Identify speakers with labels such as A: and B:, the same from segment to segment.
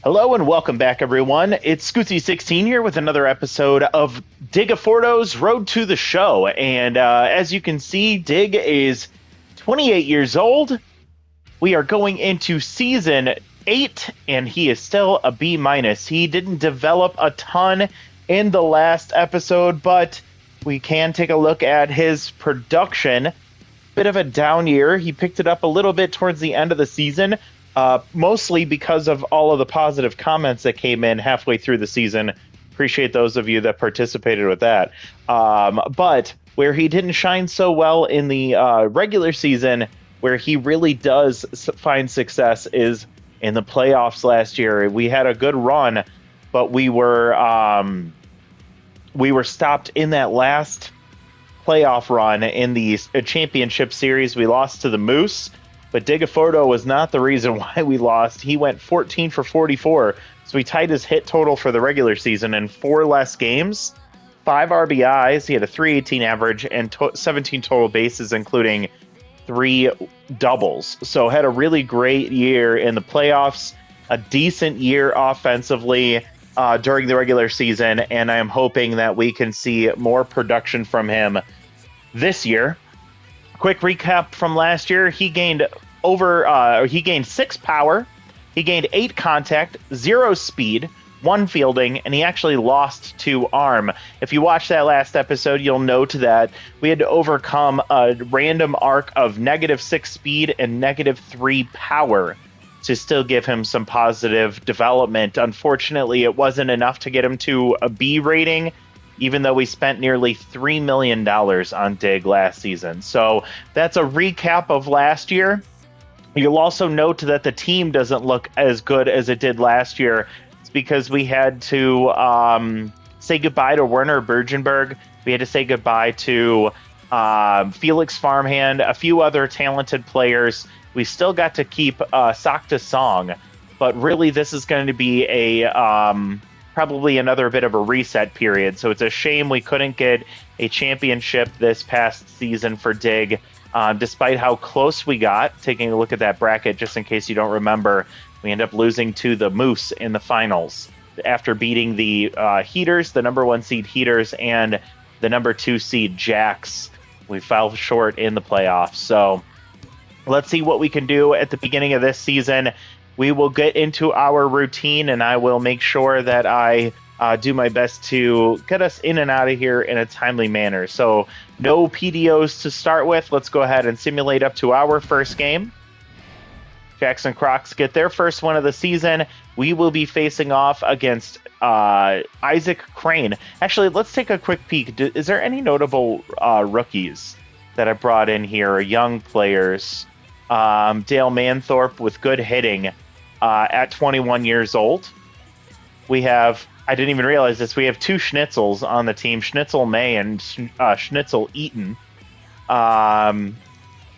A: Hello and welcome back, everyone. It's Scootsy16 here with another episode of Digafordo's Road to the Show. And as you can see, Dig is 28 years old. We are going into Season 8, and he is still a B-. He didn't develop a ton in the last episode, but we can take a look at his production. Bit of a down year. He picked it up a little bit towards the end of the season. Mostly because of all of the positive comments that came in halfway through the season. Appreciate those of you that participated with that. But where he didn't shine so well in the regular season, where he really does find success is in the playoffs last year. We had a good run, but we were stopped in that last playoff run in the championship series. We lost to the Moose. But Digafordo was not the reason why we lost. He went 14 for 44, so he tied his hit total for the regular season in 4 less games, 5 RBIs. He had a 318 average and 17 total bases, including 3 doubles. So had a really great year in the playoffs, a decent year offensively during the regular season, and I am hoping that we can see more production from him this year. Quick recap from last year: he gained 6 power, he gained 8 contact, 0 speed, 1 fielding, and he actually lost 2 arm. If you watch that last episode, you'll note that we had to overcome a random arc of -6 speed and -3 power to still give him some positive development. Unfortunately, it wasn't enough to get him to a B rating, even though we spent nearly $3 million on Dig last season. So that's a recap of last year. You'll also note that the team doesn't look as good as it did last year. It's because we had to say goodbye to Werner Bergenberg. We had to say goodbye to Felix Farmhand, a few other talented players. We still got to keep Sakta Song, but really this is going to be probably another bit of a reset period. So it's a shame we couldn't get a championship this past season for Dig, despite how close we got. Taking a look at that bracket, just in case you don't remember, we end up losing to the Moose in the finals after beating the Heaters, the number 1 seed Heaters, and the number 2 seed Jacks. We fell short in the playoffs. So let's see what we can do at the beginning of this season. We will get into our routine, and I will make sure that I do my best to get us in and out of here in a timely manner. So no PDOs to start with. Let's go ahead and simulate up to our first game. Jackson Crocs get their first one of the season. We will be facing off against Isaac Crane. Actually, let's take a quick peek. Is there any notable rookies that I brought in here, or young players? Dale Manthorpe with good hitting. At 21 years old. We have, I didn't even realize this, we have 2 Schnitzels on the team, Schnitzel May and Schnitzel Eaton. I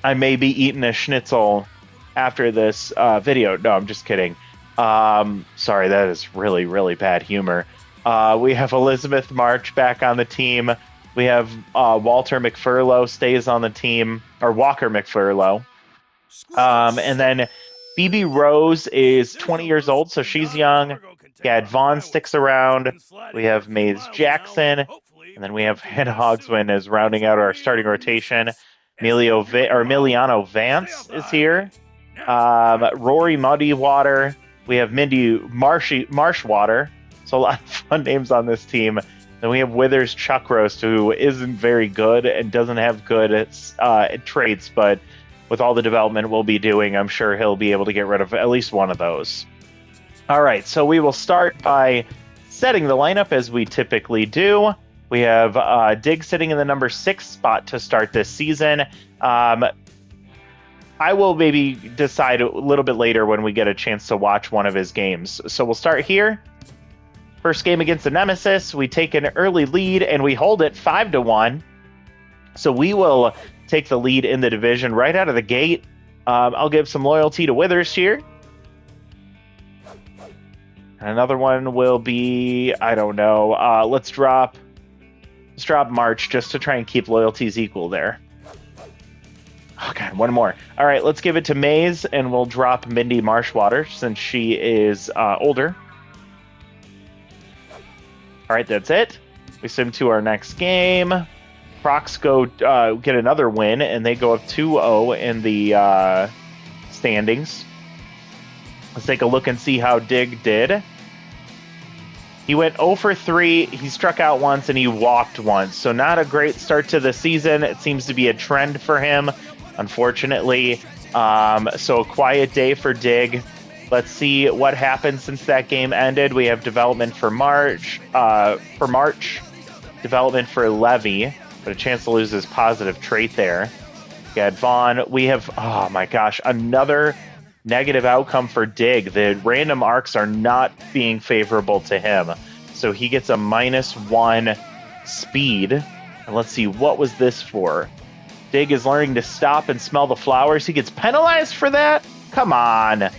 A: may be eating a schnitzel after this video. No, I'm just kidding. Sorry, that is really, really bad humor. We have Elizabeth March back on the team. We have Walter McFurlow stays on the team, or Walker McFurlow. And then Phoebe Rose is 20 years old, so she's young. Gad Vaughn sticks around. We have Maze Jackson. And then we have Hannah Hogswin as rounding out our starting rotation. Emiliano Vance is here. Rory Muddywater. We have Mindy Marshwater. So a lot of fun names on this team. Then we have Withers Chuckroast, who isn't very good and doesn't have good traits, but with all the development we'll be doing, I'm sure he'll be able to get rid of at least one of those. All right, so we will start by setting the lineup as we typically do. We have Dig sitting in the number 6 spot to start this season. I will maybe decide a little bit later when we get a chance to watch one of his games. So we'll start here. First game against the Nemesis, we take an early lead and we hold it 5-1. So we will take the lead in the division right out of the gate. I'll give some loyalty to Withers here. Another one will be, I don't know. Let's drop March just to try and keep loyalties equal there. Oh, God, one more. All right, let's give it to Maze, and we'll drop Mindy Marshwater since she is older. All right, that's it. We sim to our next game. Crocs go get another win, and they go up 2-0 in the standings. Let's take a look and see how Dig did. He went 0 for 3. He struck out once, and he walked once. So not a great start to the season. It seems to be a trend for him, unfortunately. So a quiet day for Dig. Let's see what happens since that game ended. We have development for March. Development for Levy, but a chance to lose his positive trait there. Got Vaughn. We have, oh my gosh, another negative outcome for Dig. The random arcs are not being favorable to him. So he gets a -1 speed. And let's see, what was this for? Dig is learning to stop and smell the flowers. He gets penalized for that? Come on.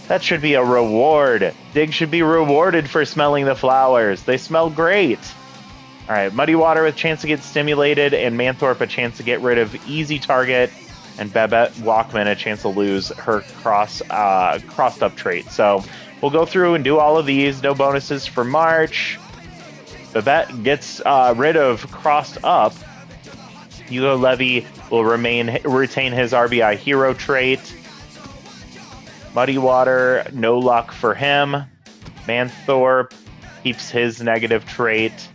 A: That should be a reward. Dig should be rewarded for smelling the flowers. They smell great. All right, Muddy Water with chance to get stimulated, and Manthorpe a chance to get rid of easy target, and Babette Walkman a chance to lose her crossed up trait. So we'll go through and do all of these. No bonuses for March. Babette gets rid of crossed up. Hugo Levy will retain his RBI hero trait. Muddy Water, no luck for him. Manthorpe keeps his negative trait.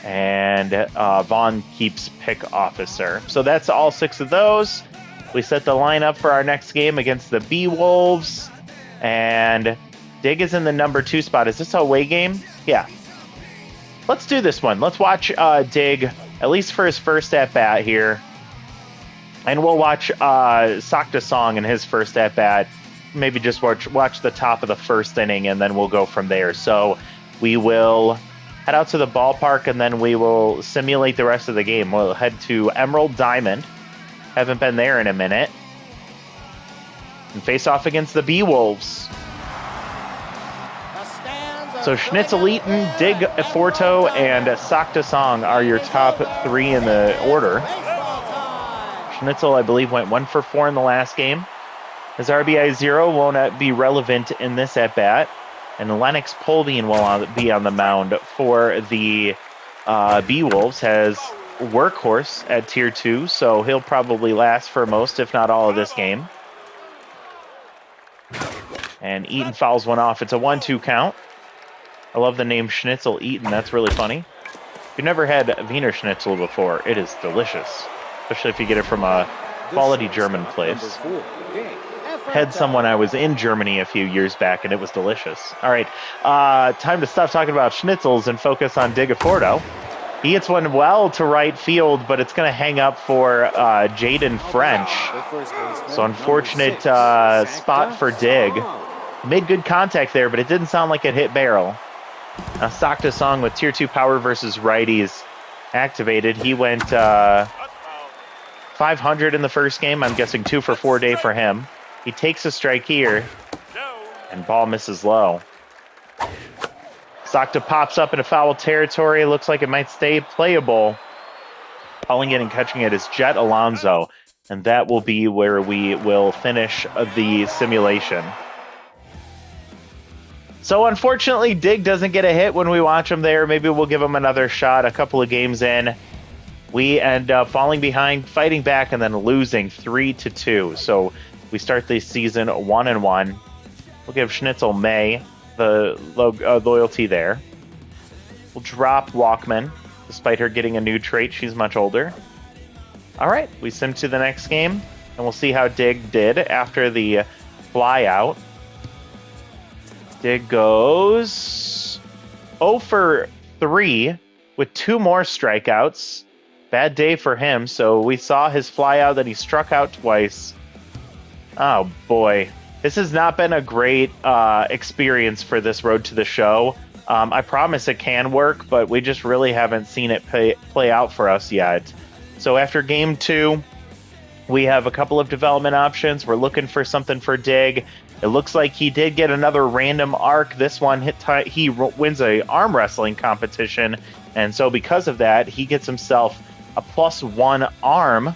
A: And Vaughn keeps pick officer. So that's all 6 of those. We set the lineup for our next game against the Bee-Wolves. And Dig is in the number 2 spot. Is this a away game? Yeah. Let's do this one. Let's watch Dig, at least for his first at-bat here. And we'll watch Sakta Song in his first at-bat. Maybe just watch the top of the first inning, and then we'll go from there. So we will head out to the ballpark, and then we will simulate the rest of the game. We'll head to Emerald Diamond. Haven't been there in a minute. And face off against the Bee-Wolves. So Schnitzel Eaton, Dig Forto, and Sakta Song are your top 3 in the order. Schnitzel, I believe, went 1 for 4 in the last game. His RBI 0 won't be relevant in this at-bat. And Lennox Polveen will be on the mound for the Bee-Wolves. Has Workhorse at Tier 2, so he'll probably last for most, if not all, of this game. And Eaton fouls one off. It's a 1-2 count. I love the name Schnitzel Eaton. That's really funny. If you've never had Wiener Schnitzel before, it is delicious, especially if you get it from a quality German place. Had someone I was in Germany a few years back, and it was delicious. All right, time to stop talking about schnitzels and focus on Digaforto. He hits one well to right field, but it's going to hang up for Jaden French. So unfortunate spot for Dig. Made good contact there, but it didn't sound like it hit barrel. Sakta Song with Tier 2 power versus righties activated. He went 500 in the first game. I'm guessing 2 for 4 day for him. He takes a strike here, and ball misses low. Sakta pops up into foul territory. Looks like it might stay playable. Calling it and catching it is Jet Alonso, and that will be where we will finish the simulation. So unfortunately, Dig doesn't get a hit when we watch him there. Maybe we'll give him another shot a couple of games in. We end up falling behind, fighting back, and then losing 3-2. So we start this season 1-1. We'll give Schnitzel May the loyalty there. We'll drop Walkman, despite her getting a new trait. She's much older. All right, we sim to the next game, and we'll see how Dig did after the fly out. Dig goes 0 for 3 with 2 more strikeouts. Bad day for him. So we saw his fly out, then he struck out twice. Oh boy, this has not been a great experience for this road to the show. I promise it can work, but we just really haven't seen it play out for us yet. So after game 2, we have a couple of development options. We're looking for something for Dig. It looks like he did get another random arc. This one, he wins a arm wrestling competition, and so because of that, he gets himself a +1 arm.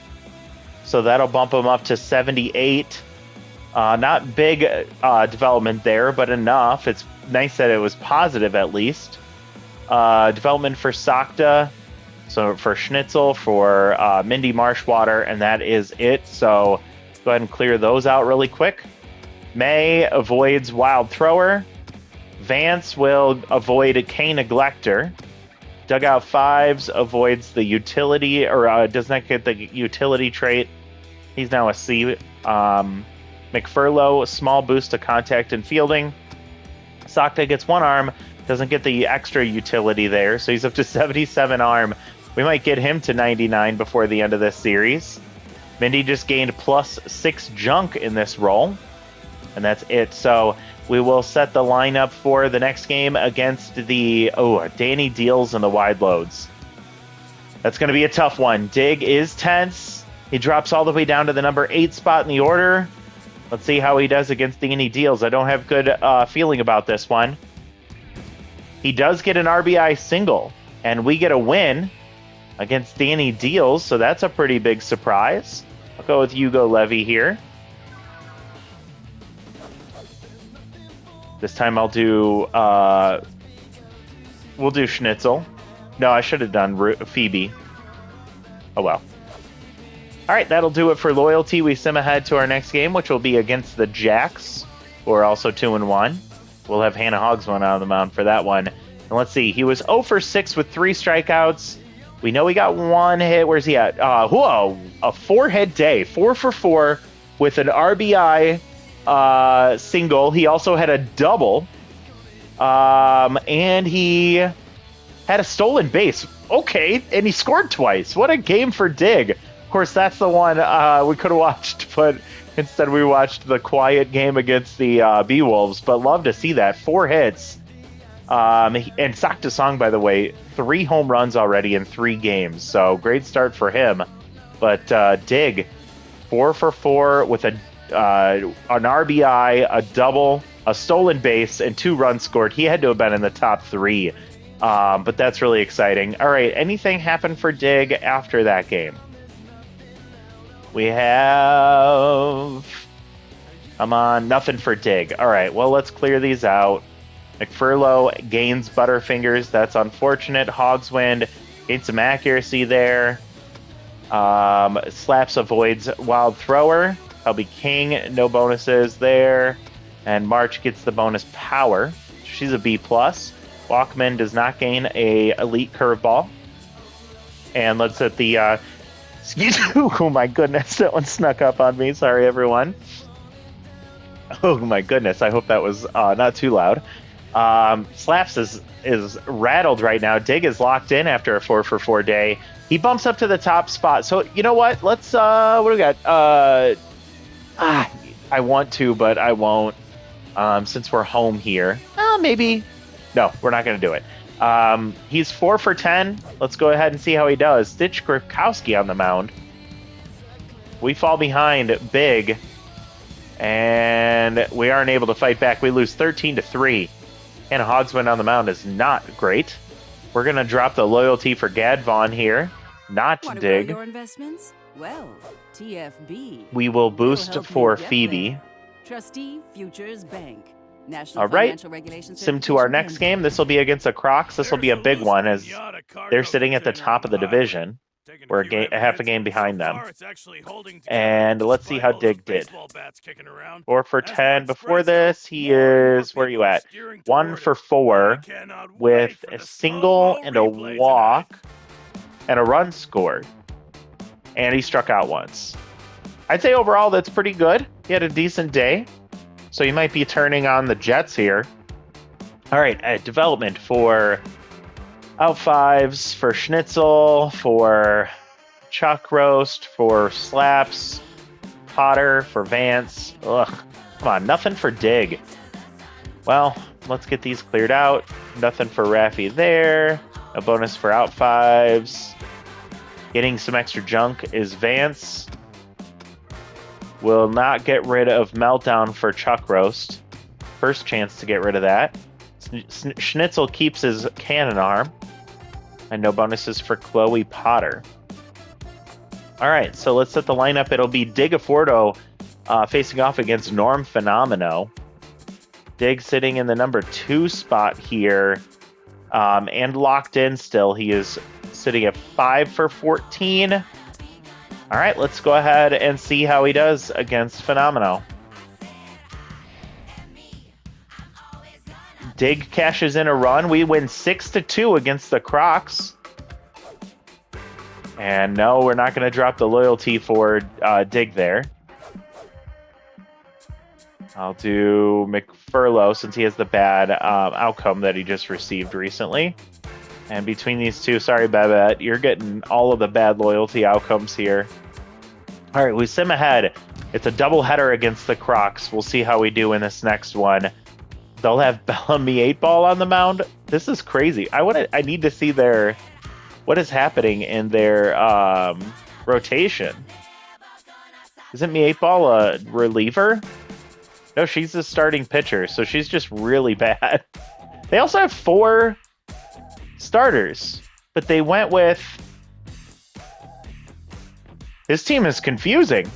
A: So that'll bump him up to 78. Not big development there, but enough. It's nice that it was positive at least. Development for Sakta, so for Schnitzel, for Mindy Marshwater, and that is it. So go ahead and clear those out really quick. May avoids Wild Thrower. Vance will avoid K Neglector. Dugout 5s avoids the utility, or does not get the utility trait. He's now a C. McFurlow, small boost to contact and fielding. Sakta gets 1 arm, doesn't get the extra utility there, so he's up to 77 arm. We might get him to 99 before the end of this series. Mindy just gained +6 junk in this roll, and that's it. So we will set the lineup for the next game against the Danny Deals and the Wide Loads. That's going to be a tough one. Dig is tense. He drops all the way down to the number 8 spot in the order. Let's see how he does against Danny Deals. I don't have good feeling about this one. He does get an RBI single, and we get a win against Danny Deals, so that's a pretty big surprise. I'll go with Hugo Levy here. This time I'll do, we'll do Schnitzel. No, I should have done Phoebe. Oh well. All right, that'll do it for loyalty. We sim ahead to our next game, which will be against the Jacks, who are also 2-1. We'll have Hannah Hogsman on the mound for that one. And let's see, he was 0 for 6 with 3 strikeouts. We know he got 1 hit. Where's he at? Whoa, a 4-hit day, 4 for 4 with an RBI single. He also had a double, and he had a stolen base. Okay, and he scored twice. What a game for Dig. Of course, that's the one we could have watched, but instead we watched the quiet game against the Bee-Wolves. But love to see that. 4 hits. And Sakta Song, by the way, 3 home runs already in 3 games. So great start for him. But Dig, 4 for 4 with an RBI, a double, a stolen base, and 2 runs scored. He had to have been in the top 3. But that's really exciting. All right, anything happened for Dig after that game? We have... Come on, nothing for Dig. All right, well, let's clear these out. McFurlow gains Butterfingers. That's unfortunate. Hogswind gains some accuracy there. Slaps avoids Wild Thrower. I'll be King. No bonuses there. And March gets the bonus Power. She's a B+. Walkman does not gain a Elite Curveball. And let's hit the... excuse me. Oh, my goodness. That one snuck up on me. Sorry, everyone. Oh, my goodness. I hope that was not too loud. Slaps is rattled right now. Dig is locked in after a 4 for 4 day. He bumps up to the top spot. So, you know what? Let's, what do we got? I want to, but I won't, since we're home here. Maybe. No, we're not going to do it. He's 4 for 10. Let's go ahead and see how he does. Stitch Gripkowski on the mound. We fall behind big, and we aren't able to fight back. We lose 13-3. And Hogsman on the mound is not great. We're going to drop the loyalty for Gad Vaughn here. Not
B: Want to
A: Dig.
B: grow your investments? Well, TFB.
A: We will boost
B: help
A: for
B: you get
A: Phoebe.
B: there. Trustee Futures Bank. National
A: All right,
B: Financial Regulation
A: sim to our next
B: Certification.
A: game. This will be against the Crocs. This will be a big one as they're sitting at the top of the division. We're a half a game behind them. And let's see how Dig did. 4 for 10. Before this, he is, where are you at? 1 for 4 with a single and a walk and a run scored. And he struck out once. I'd say overall that's pretty good. He had a decent day. So you might be turning on the Jets here. All right, development for out 5s, for Schnitzel, for Chuck Roast, for Slaps, Potter, for Vance. Ugh, come on, nothing for Dig. Well, let's get these cleared out. Nothing for Raffy there. A bonus for out 5s. Getting some extra junk is Vance. Will not get rid of Meltdown for Chuck Roast. First chance to get rid of that. Schnitzel keeps his cannon arm. And no bonuses for Chloe Potter. All right, so let's set the lineup. It'll be Digafordo facing off against Norm Phenomeno. Dig sitting in the number 2 spot here, and locked in still. He is sitting at 5 for 14. All right, let's go ahead and see how he does against Phenomeno. Dig cashes in a run. We win 6-2 against the Crocs. And no, we're not going to drop the loyalty for Dig there. I'll do McFurlow since he has the bad outcome that he just received recently. And between these two, sorry, Babette, you're getting all of the bad loyalty outcomes here. All right, we sim ahead. It's a doubleheader against the Crocs. We'll see how we do in this next one. They'll have Bellamy 8-Ball on the mound. This is crazy. I need to see what is happening in their rotation. Isn't me 8-Ball a reliever? No, she's the starting pitcher, so she's just really bad. They also have 4 starters, but they went with... His team is confusing.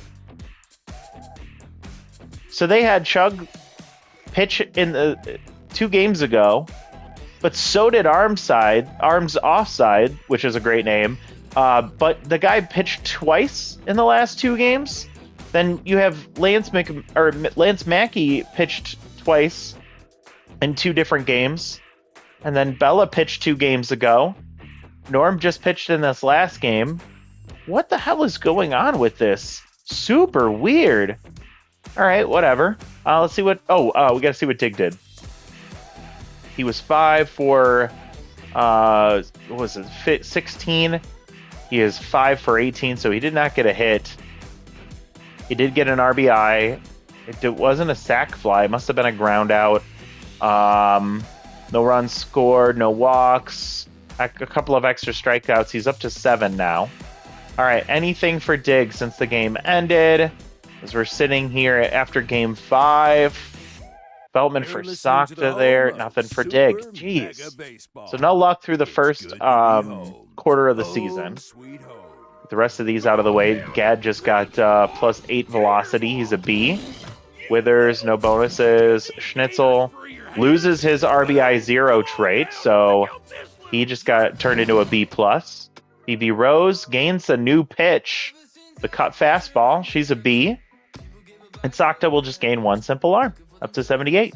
A: So they had Chug pitch in the 2 games ago, but so did Arms Offside, which is a great name. But the guy pitched twice in the last 2 games. Then you have Lance Mackey pitched twice in 2 different games. And then Bella pitched 2 games ago. Norm just pitched in this last game. What the hell is going on with this? Super weird. All right, whatever. Let's see what... we got to see what Dig did. He was 5 for... what was it? 16. He is 5 for 18, so he did not get a hit. He did get an RBI. It wasn't a sac fly. It must have been a ground out. No runs scored, no walks, a couple of extra strikeouts. He's up to 7 now. All right, anything for Dig since the game ended? As we're sitting here after game 5. Feldman for Sakta there, nothing for Dig. Jeez. So no luck through the first quarter of the season. With the rest of these out of the way, Gad just got plus 8 velocity. He's a B. Withers, no bonuses. Schnitzel loses his RBI 0 trait, so he just got turned into a B+. BB Rose gains a new pitch, the cut fastball. She's a B. And Sakta will just gain 1 simple arm, up to 78.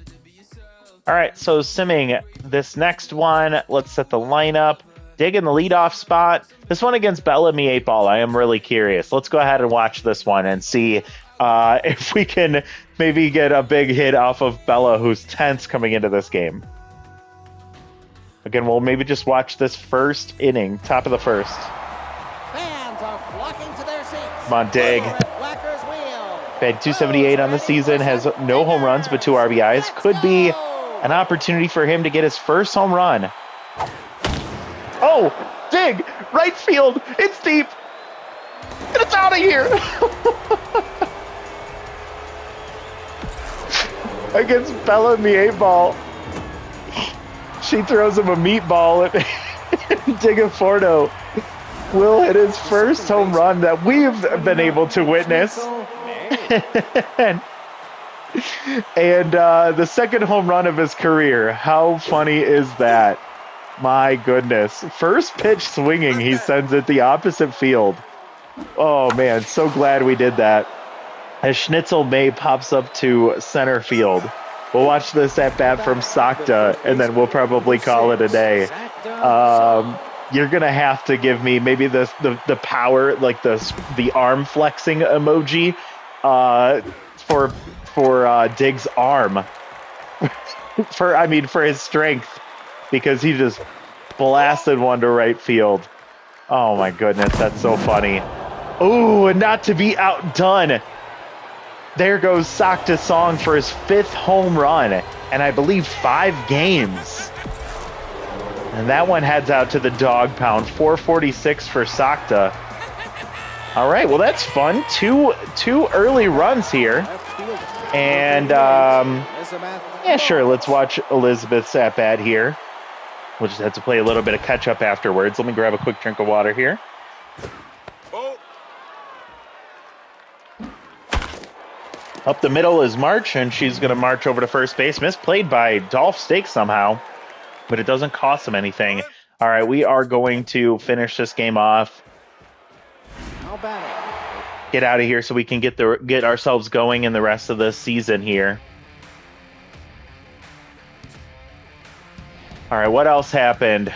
A: All right, so simming this next one. Let's set the lineup. Dig in the leadoff spot. This one against Bellamy 8-Ball. I am really curious. Let's go ahead and watch this one and see if we can maybe get a big hit off of Bella, who's tense coming into this game. Again, we'll maybe just watch this first inning, top of the first.
C: Fans are flocking to their seats.
A: Come on, Dig. Bag 278 on the season, has no home runs but 2 RBIs. Could be an opportunity for him to get his first home run. Oh, Dig, right field, it's deep, and it's out of here. Against Bellamy 8-Ball. She throws him a meatball, and Digafordo will hit his first home run that we've been able to witness. and the second home run of his career. How funny is that? My goodness. First pitch swinging, he sends it the opposite field. Oh, man, so glad we did that. As Schnitzel May pops up to center field. We'll watch this at bat from Sakta, and then we'll probably call it a day. You're gonna have to give me maybe the power, like the arm flexing emoji, for Dig's arm, for his strength, because he just blasted one to right field. Oh my goodness, that's so funny. Ooh, and not to be outdone. There goes Sakta Song for his 5th home run, and I believe 5 games. And that one heads out to the dog pound, 446 for Sakta. All right, well, that's fun. Two early runs here. And, yeah, sure, let's watch Elizabeth's at-bat here. We'll just have to play a little bit of catch-up afterwards. Let me grab a quick drink of water here. Up the middle is March, and she's going to march over to first base. Misplayed by Dolph Steak somehow, but it doesn't cost him anything. All right, we are going to finish this game off.
C: Now batting.
A: Get out of here so we can get ourselves going in the rest of the season here. All right, what else happened?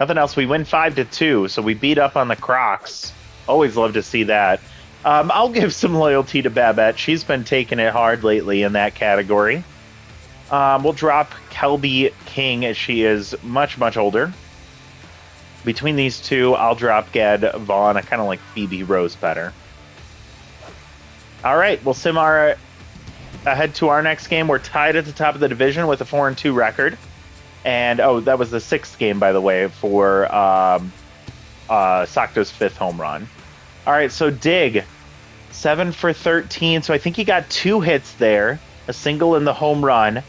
A: Nothing else. We win 5-2, so we beat up on the Crocs. Always love to see that. I'll give some loyalty to Babette. She's been taking it hard lately in that category. We'll drop Kelby King as she is much, much older. Between these two, I'll drop Gad Vaughn. I kind of like Phoebe Rose better. All right, we'll sim ahead to our next game. We're tied at the top of the division with a 4-2 record. And, oh, that was the 6th game, by the way, for Sakto's 5th home run. All right, so Dig, 7 for 13. So I think he got 2 hits there, a single in the home run.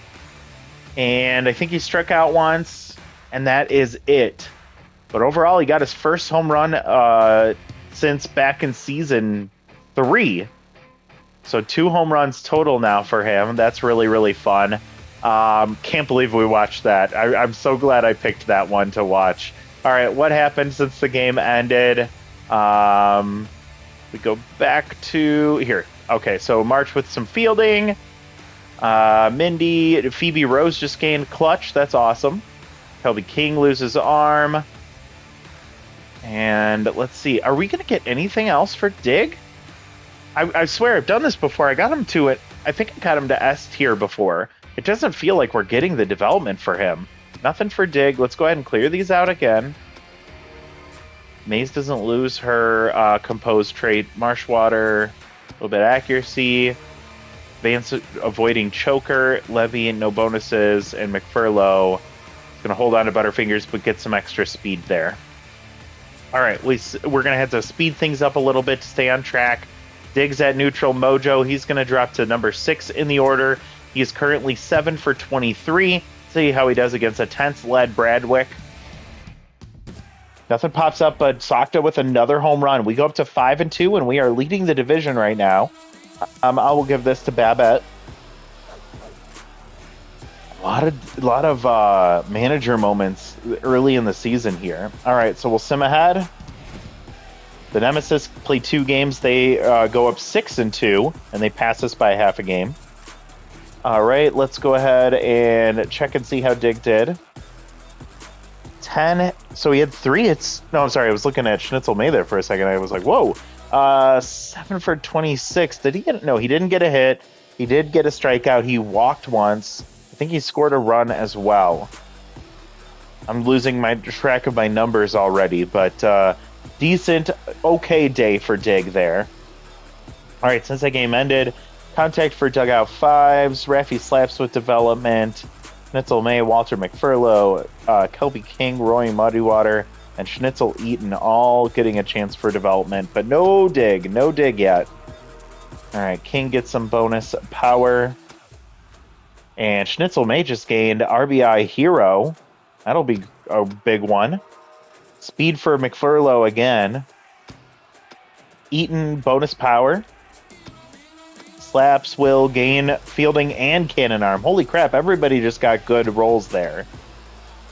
A: And I think he struck out once, and that is it. But overall, he got his first home run since back in season 3. So 2 home runs total now for him. That's really, really fun. Can't believe we watched that. I'm so glad I picked that one to watch. All right, what happened since the game ended? We go back to here. Okay, so March with some fielding. Mindy, Phoebe Rose just gained clutch. That's awesome. Kelby King loses arm. And let's see. Are we going to get anything else for Dig? I swear I've done this before. I got him to it. I think I got him to S tier before. It doesn't feel like we're getting the development for him. Nothing for Dig. Let's go ahead and clear these out again. Maze doesn't lose her composed trait. Marshwater, a little bit of accuracy. Vance avoiding choker. Levy, no bonuses. And McFurlow is going to hold on to Butterfingers, but get some extra speed there. All right, we're going to have to speed things up a little bit to stay on track. Diggs at neutral. Mojo, he's going to drop to number 6 in the order. He is currently 7 for 23. See how he does against a tense-led Bradwick. Nothing pops up but Sakta with another home run. We go up to 5-2, and we are leading the division right now. I will give this to Babette. A lot of manager moments early in the season here. All right, so we'll sim ahead. The Nemesis play 2 games. They go up 6-2, and they pass us by half a game. All right, let's go ahead and check and see how Dig did. 10. So he had 3 hits. No, I'm sorry. I was looking at Schnitzel May there for a second. I was like, whoa. 7 for 26. Did he get? No, he didn't get a hit. He did get a strikeout. He walked once. I think he scored a run as well. I'm losing my track of my numbers already, but decent, okay day for Dig there. All right, since that game ended, contact for dugout 5s. Raffy slaps with development. Schnitzel May, Walter McFurlow, Kelby King, Roy Muddywater, and Schnitzel Eaton all getting a chance for development, but no dig yet. All right, King gets some bonus power. And Schnitzel May just gained RBI Hero. That'll be a big one. Speed for McFurlow again. Eaton bonus power. Slaps will gain fielding and cannon arm. Holy crap, everybody just got good rolls there.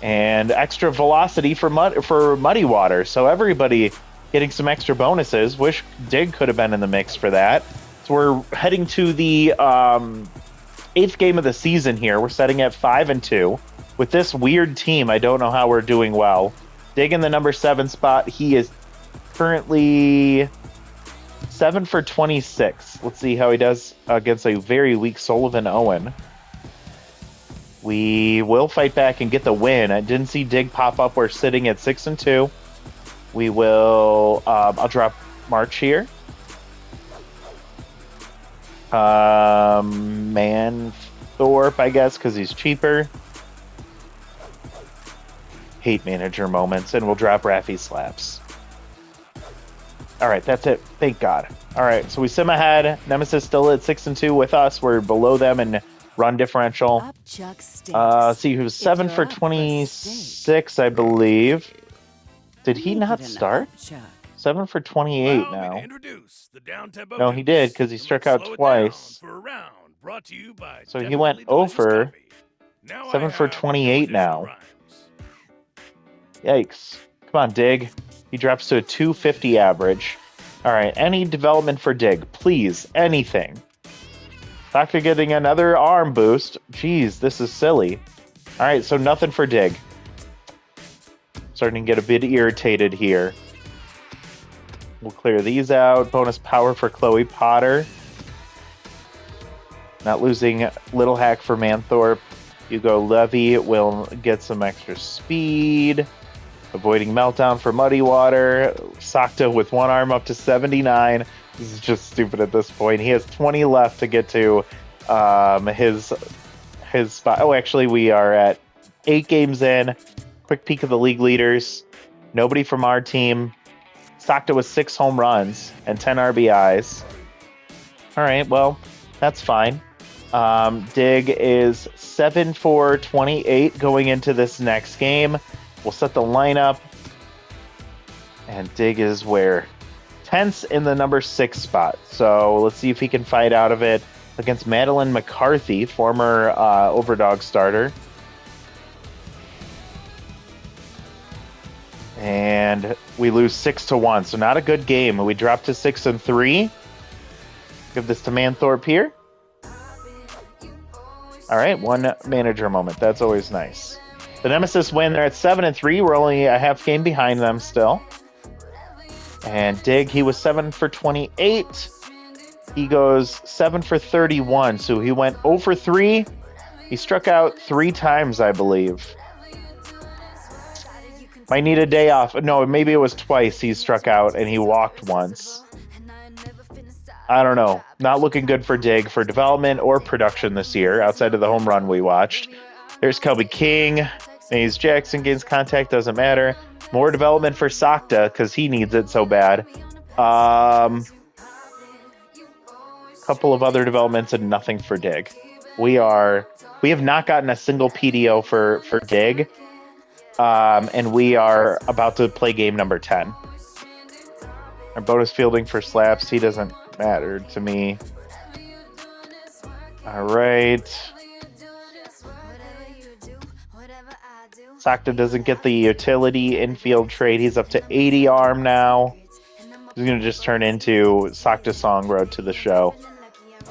A: And extra velocity for Muddy Water. So everybody getting some extra bonuses. Wish Dig could have been in the mix for that. So we're heading to the 8th game of the season here. We're setting at 5-2. With this weird team, I don't know how we're doing well. Dig in the number 7 spot. He is currently 7 for 26. Let's see how he does against a very weak Sullivan Owen. We will fight back and get the win. I didn't see Dig pop up. We're sitting at 6-2. We will... I'll drop March here. Manthorpe, I guess, because he's cheaper. Hate manager moments, and we'll drop Raffy slaps. All right, that's it. Thank God. All right, so we sim ahead. Nemesis still at 6-2 with us. We're below them in run differential. See, he was 7 for 26, I believe. Did he not start? 7 for 28
D: Allow me
A: now.
D: to introduce the down-tempo
A: No, he
D: deuce.
A: did, because he
D: And
A: struck
D: let's
A: out
D: slow it
A: twice.
D: down for a round brought to you by
A: So he went
D: definitely delicious
A: over.
D: coffee. Now
A: 7
D: I
A: for
D: have
A: 28
D: no additional
A: now.
D: rhymes.
A: Yikes. Come on, Dig. He drops to a 250 average. All right, any development for Dig, please. Anything. Doctor getting another arm boost. Jeez, this is silly. All right, so nothing for Dig. Starting to get a bit irritated here. We'll clear these out. Bonus power for Chloe Potter. Not losing Little Hack for Manthorpe. Hugo Levy will get some extra speed. Avoiding Meltdown for Muddy Water. Sakta with one arm up to 79. This is just stupid at this point. He has 20 left to get to his spot. Oh, actually, we are at 8 games in. Quick peek of the league leaders. Nobody from our team. Sakta with 6 home runs and 10 RBIs. All right, well, that's fine. Dig is 7 for 28 going into this next game. We'll set the lineup. And Dig is where? 10th in the number 6 spot. So let's see if he can fight out of it against Madeline McCarthy, former Overdog starter. And we lose 6-1, so not a good game. We drop to 6-3. Give this to Manthorpe here. All right, one manager moment. That's always nice. The Nemesis win. They're at 7-3. We're only a half game behind them still. And Dig, he was 7 for 28. He goes 7 for 31. So he went 0 for 3. He struck out 3 times, I believe. Might need a day off. No, maybe it was twice he struck out and he walked once. I don't know. Not looking good for Dig for development or production this year, outside of the home run we watched. There's Kelby King. Maze Jackson gains contact, doesn't matter. More development for Sakta, because he needs it so bad. Couple of other developments and nothing for Dig. We have not gotten a single PDO for Dig. And we are about to play game number 10. Our bonus fielding for slaps, he doesn't matter to me. All right. Sakta doesn't get the utility infield trade. He's up to 80 arm now. He's going to just turn into Sakta Song Road to the Show.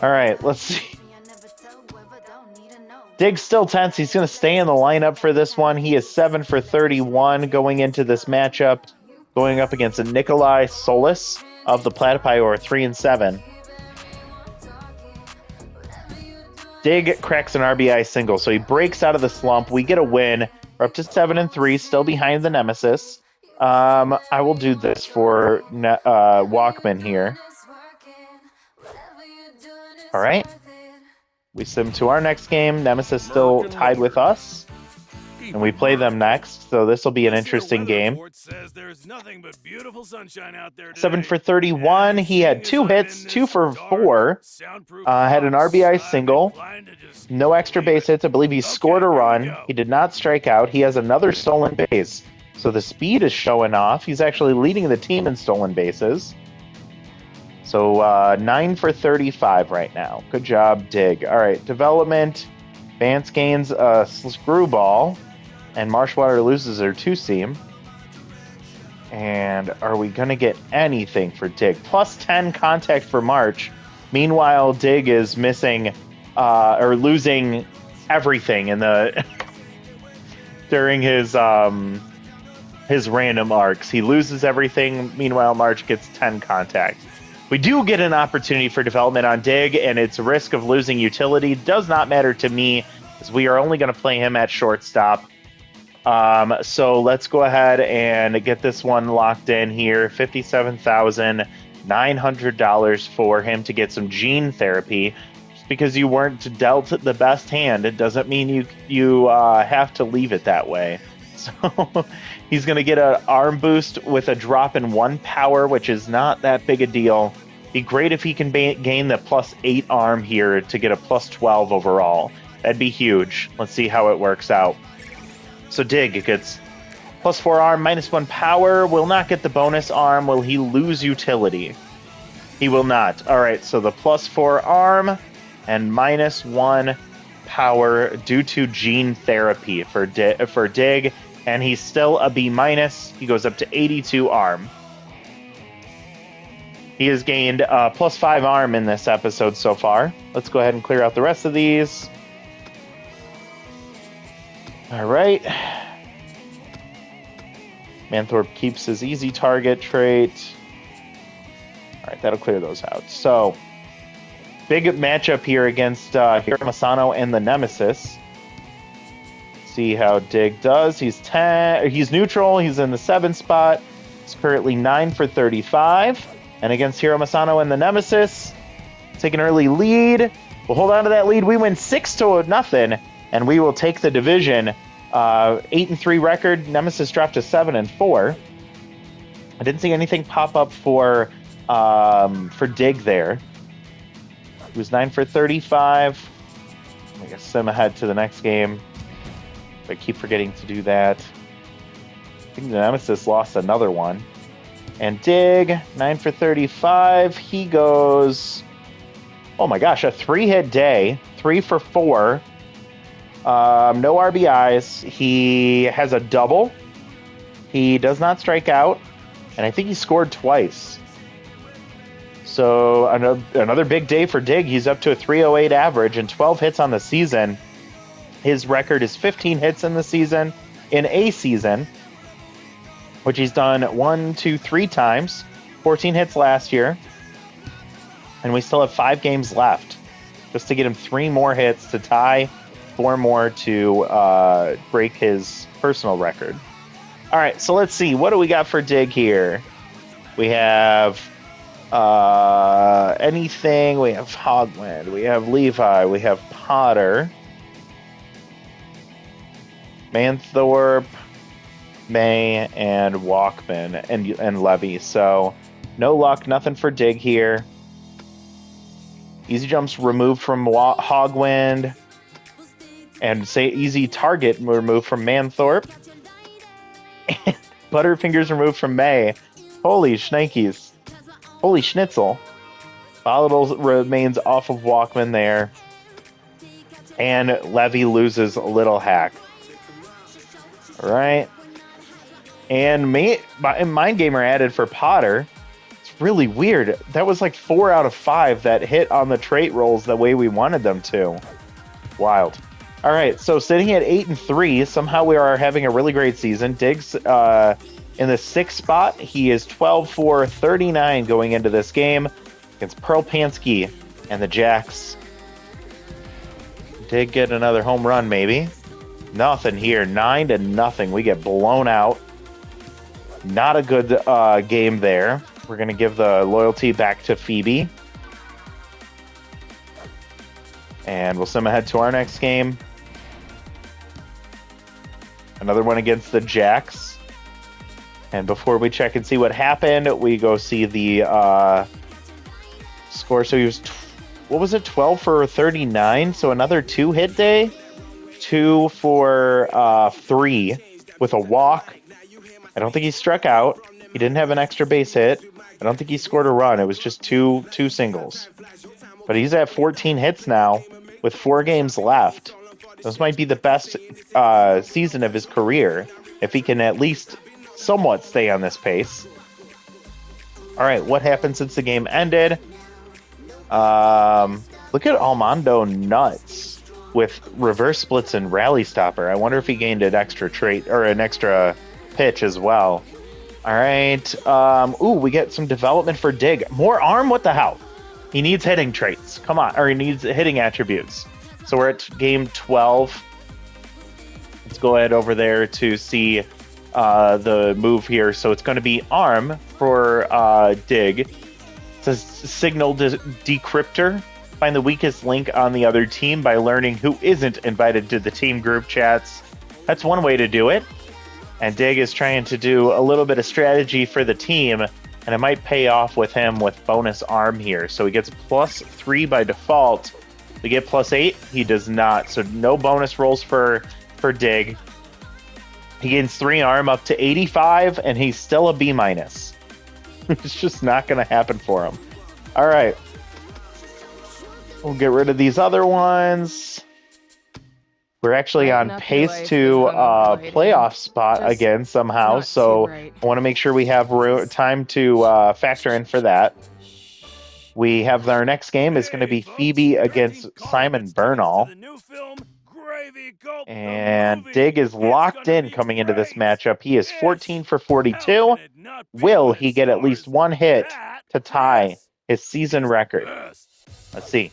A: All right, let's see. Dig's still tense. He's going to stay in the lineup for this one. He is 7 for 31 going into this matchup, going up against a Nikolai Solis of the Platypi, or 3-7. Dig cracks an RBI single, so he breaks out of the slump. We get a win. We're up to 7-3, still behind the Nemesis. I will do this for Walkman here. All right. We sim to our next game. Nemesis still tied with us. And we play them next, so this will be an interesting game. 7 for 31. He had 2 hits, 2 for 4. Had an RBI single. No extra base hits. I believe he scored a run. He did not strike out. He has another stolen base. So the speed is showing off. He's actually leading the team in stolen bases. So 9 for 35 right now. Good job, Dig. All right, development. Vance gains a screwball. And Marshwater loses her 2-seam. And are we going to get anything for Dig? Plus 10 contact for March. Meanwhile, Dig is missing or losing everything in the during his random arcs. He loses everything. Meanwhile, March gets 10 contact. We do get an opportunity for development on Dig, and its risk of losing utility does not matter to me, as we are only going to play him at shortstop. So let's go ahead and get this one locked in here. $57,900 for him to get some gene therapy. Just because you weren't dealt the best hand, it doesn't mean you have to leave it that way. So he's going to get an arm boost with a drop in 1 power, which is not that big a deal. Be great if he can gain the +8 arm here to get a +12 overall. That'd be huge. Let's see how it works out. So Dig gets +4 arm, -1 power. Will not get the bonus arm. Will he lose utility? He will not. All right, so the +4 arm and -1 power due to gene therapy for Dig, and he's still a B-. He goes up to 82 arm. He has gained +5 arm in this episode so far. Let's go ahead and clear out the rest of these. All right. Manthorpe keeps his easy target trait. All right, that'll clear those out. So, big matchup here against Hiramasano and the Nemesis. See how Dig does. He's 10. He's neutral. He's in the 7 spot. He's currently 9 for 35. And against Hiramasano and the Nemesis, take an early lead. We'll hold on to that lead. We win 6-0, and we will take the division. 8-3 record. Nemesis dropped to 7-4. I didn't see anything pop up for Dig there. He was 9 for 35. I guess sim ahead to the next game. I keep forgetting to do that. I think the Nemesis lost another one. And Dig, 9 for 35. He goes, oh my gosh, a 3-hit day. 3 for 4. No RBIs. He has a double. He does not strike out. And I think he scored twice. So another big day for Dig. He's up to a 308 average and 12 hits on the season. His record is 15 hits in the season, in a season, which he's done 3 times. 14 hits last year. And we still have 5 games left. Just to get him 3 more hits to tie, 4 more to break his personal record. All right, so let's see. What do we got for Dig here? We have anything. We have Hogland. We have Levi. We have Potter. Manthorpe, May, and Walkman, and Levy. So no luck, nothing for Dig here. Easy jumps removed from Hogwind. And say easy target removed from Manthorpe. And Butterfingers removed from May. Holy shnikes. Holy schnitzel. Volatile remains off of Walkman there. And Levy loses Little Hack. Alright. And Mind Gamer added for Potter. It's really weird. That was like 4 out of 5 that hit on the trait rolls the way we wanted them to. Wild. Alright, so sitting at 8-3, somehow we are having a really great season. Diggs in the 6th spot. He is 12 for 39 going into this game against Pearl Pansky and the Jacks. Dig get another home run, maybe. Nothing here. 9-0. We get blown out. Not a good game there. We're going to give the loyalty back to Phoebe. And we'll sim ahead to our next game. Another one against the Jacks. And before we check and see what happened, we go see the score. So he was, 12 for 39? So another 2-hit day? 2 for 3 with a walk. I don't think he struck out. He didn't have an extra base hit. I don't think he scored a run. It was just two singles. But he's at 14 hits now with 4 games left. This might be the best season of his career if he can at least somewhat stay on this pace. All right, what happened since the game ended? Look at Almondo Nuts with reverse splits and rally stopper. I wonder if he gained an extra trait or an extra pitch as well. All right. We get some development for Dig. More arm? What the hell? He needs hitting traits. Come on. Or he needs hitting attributes. So we're at game 12. Let's go ahead over there to see the move here. So it's going to be arm for Dig. It says signal decryptor. Find the weakest link on the other team by learning who isn't invited to the team group chats. That's one way to do it. And Dig is trying to do a little bit of strategy for the team, and it might pay off with him with bonus arm here. So he gets +3 by default. We get +8. He does not. So no bonus rolls for Dig. He gains 3 arm up to 85, and he's still a B-. It's just not going to happen for him. All right. We'll get rid of these other ones. We're actually
E: Brighten
A: on
E: up your
A: pace
E: life
A: to
E: with hungover
A: playoff spot
E: Just
A: again somehow,
E: not too
A: so
E: bright.
A: I want to make sure we have time to factor in for that. We have our next game is going to be
D: Hey, folks,
A: Phoebe
D: tracking
A: against Simon
D: comments coming
A: Bernal.
D: to the new film, Gravy Gulp, the
A: And
D: movie.
A: Dig is
D: It's
A: locked
D: gonna
A: in
D: be
A: coming into this
D: great.
A: matchup. He is
D: Yes.
A: 14 for
D: How
A: 42.
D: can it not be
A: Will
D: when
A: he
D: it
A: get at least
D: stars
A: one hit
D: that
A: to tie
D: Chris?
A: his season
D: He's
A: record?
D: best.
A: Let's see.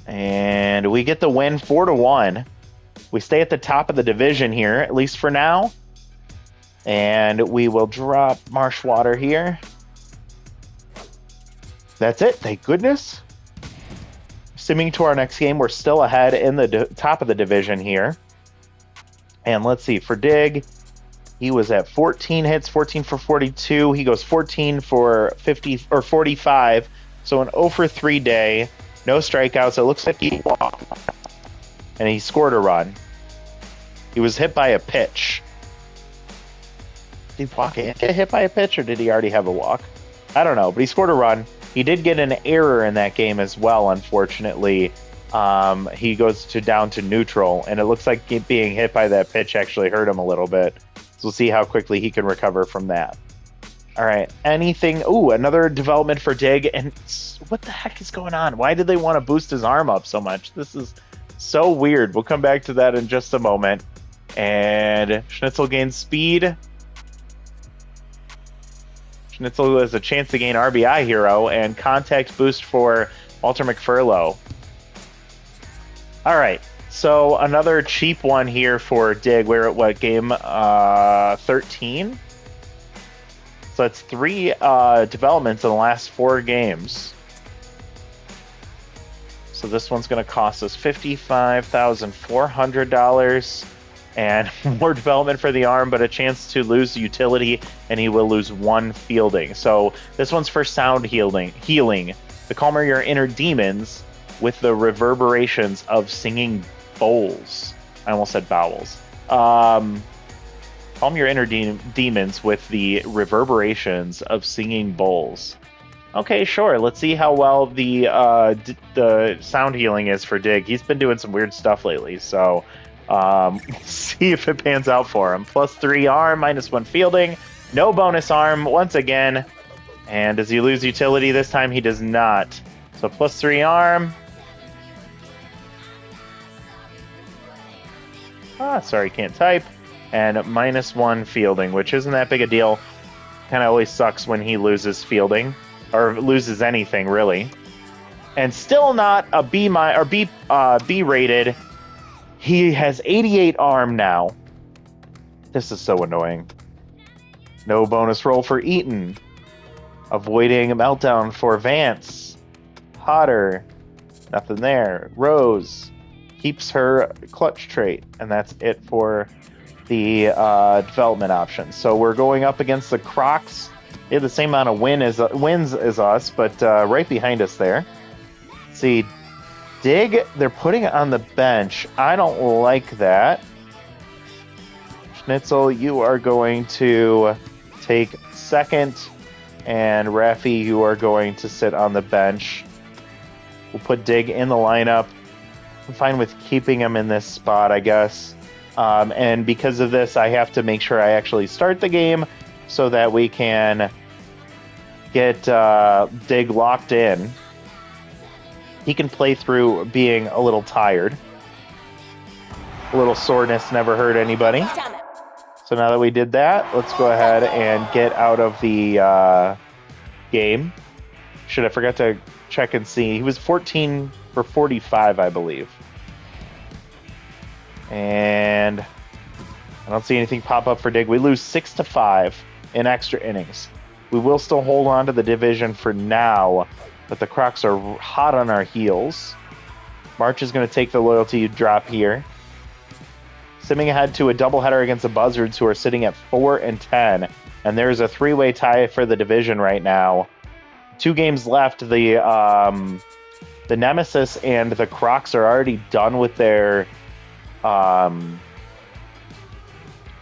A: And we get the win 4-1. We stay at the top of the division here, at least for now. And we will drop Marshwater here. That's it. Thank goodness. Simming to our next game, we're still ahead in the top of the division here. And let's see, for Dig, he was at 14 hits, 14 for 42. He goes 14 for 50 or 45. So an 0 for 3 day. No strikeouts. It looks like he walked. And he scored a run. He was hit by a pitch. Did he walk and get hit by a pitch, or did he already have a walk? I don't know, but he scored a run. He did get an error in that game as well, unfortunately. He goes down to neutral, and it looks like being hit by that pitch actually hurt him a little bit. So we'll see how quickly he can recover from that. All right, anything? Ooh, another development for Dig. And what the heck is going on? Why did they want to boost his arm up so much? This is so weird. We'll come back to that in just a moment. And Schnitzel gains speed. Schnitzel has a chance to gain RBI hero and contact boost for Walter McFurlow. All right, so another cheap one here for Dig. We're at what, game 13? So that's 3 developments in the last 4 games. So this one's going to cost us $55,400 and more development for the arm, but a chance to lose utility, and he will lose 1 fielding. So this one's for sound healing. To calmer your inner demons with the reverberations of singing bowls. I almost said bowels. Calm your inner demons with the reverberations of singing bowls. Okay, sure. Let's see how well the sound healing is for Dig. He's been doing some weird stuff lately, so see if it pans out for him. +3 arm, -1 fielding, no bonus arm once again. And does he lose utility this time? He does not. So +3 arm. Sorry, can't type. And -1 fielding, which isn't that big a deal. Kind of always sucks when he loses fielding, or loses anything really. And still not a B rated. He has 88 arm now. This is so annoying. No bonus roll for Eaton. Avoiding a meltdown for Vance. Potter. Nothing there. Rose keeps her clutch trait, and that's it for the development options. So we're going up against the Crocs. They have the same amount of wins as us, but right behind us there. Let's see, Dig, they're putting it on the bench. I don't like that. Schnitzel, you are going to take second, and Raffi, you are going to sit on the bench. We'll put Dig in the lineup. I'm fine with keeping him in this spot, I guess. And because of this, I have to make sure I actually start the game so that we can get Dig locked in. He can play through being a little tired. A little soreness never hurt anybody. So now that we did that, let's go ahead and get out of the game. I forgot to check and see. He was 14 for 45, I believe. And I don't see anything pop up for Dig. We lose 6-5 in extra innings. We will still hold on to the division for now, but the Crocs are hot on our heels. March is going to take the loyalty drop here. Simming ahead to a doubleheader against the Buzzards, who are sitting at 4-10. And there's a 3-way tie for the division right now. 2 games left. The Nemesis and the Crocs are already done with their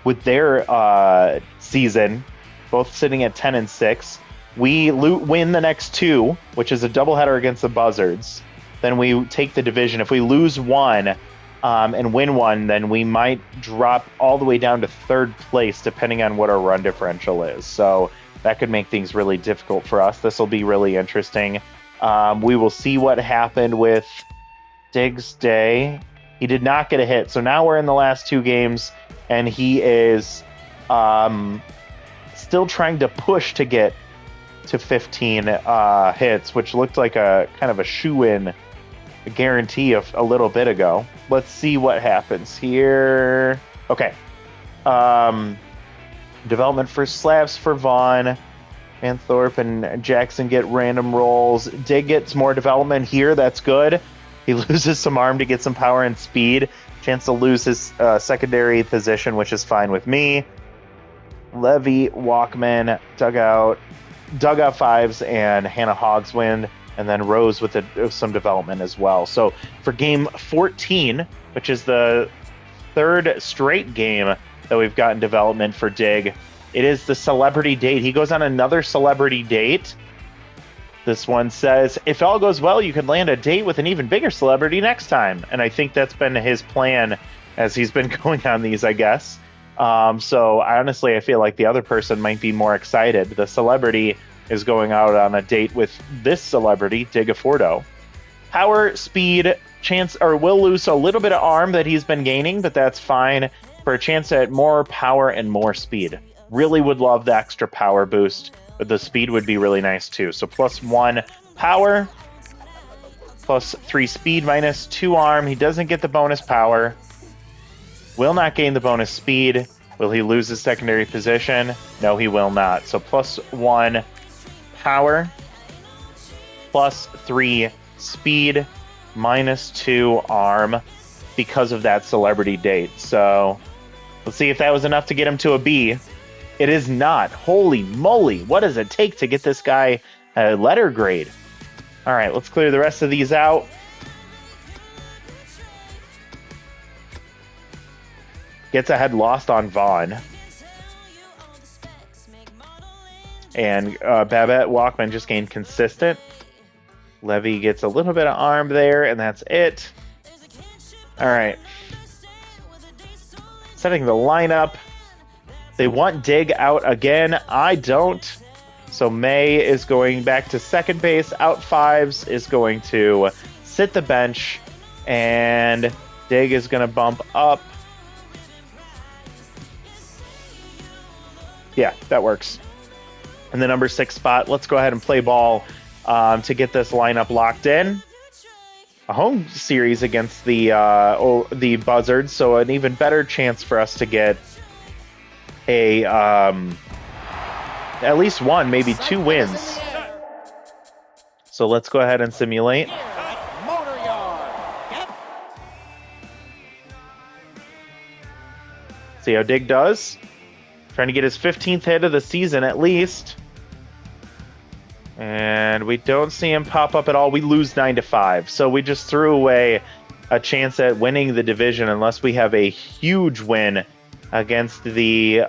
A: with their season, both sitting at 10-6. We win the next two, which is a doubleheader against the Buzzards. Then we take the division. If we lose one and win one, then we might drop all the way down to third place, depending on what our run differential is. So that could make things really difficult for us. This will be really interesting. We will see what happened with Diggs Day. He did not get a hit. So now we're in the last two games, and he is still trying to push to get to 15 hits, which looked like a kind of a shoe-in guarantee of a little bit ago. Let's see what happens here. Okay. Development for slabs for Vaughn. Manthorpe and Jackson get random rolls. Dig gets more development here. That's good. He loses some arm to get some power and speed. Chance to lose his secondary position, which is fine with me. Levy, Walkman, Dugout Fives, and Hannah Hogswind, and then Rose with some development as well. So for game 14, which is the third straight game that we've gotten development for Dig, it is the celebrity date. He goes on another celebrity date. This one says, if all goes well, you can land a date with an even bigger celebrity next time. And I think that's been his plan as he's been going on these, I guess. So honestly, I feel like the other person might be more excited. The celebrity is going out on a date with this celebrity, Digafordo. Power, speed, chance, or will lose a little bit of arm that he's been gaining, but that's fine for a chance at more power and more speed. Really would love the extra power boost, but the speed would be really nice too. So +1 power, +3 speed, -2 arm. He doesn't get the bonus power. Will not gain the bonus speed. Will he lose his secondary position? No, he will not. So +1 power, +3 speed, -2 arm because of that celebrity date. So let's see if that was enough to get him to a B. It is not. Holy moly. What does it take to get this guy a letter grade? All right, let's clear the rest of these out. Gets ahead lost on Vaughn. And Babette Walkman just gained consistent. Levy gets a little bit of arm there, and that's it. All right. Setting the lineup. They want Dig out again. I don't. So May is going back to second base. Out Fives is going to sit the bench. And Dig is going to bump up. Yeah, that works. In the number 6 spot, let's go ahead and play ball to get this lineup locked in. A home series against the Buzzards, so an even better chance for us to get a at least one, maybe 2 wins. So let's go ahead and simulate. See how Dig does. Trying to get his 15th hit of the season at least. And we don't see him pop up at all. We lose 9-5. So we just threw away a chance at winning the division unless we have a huge win against the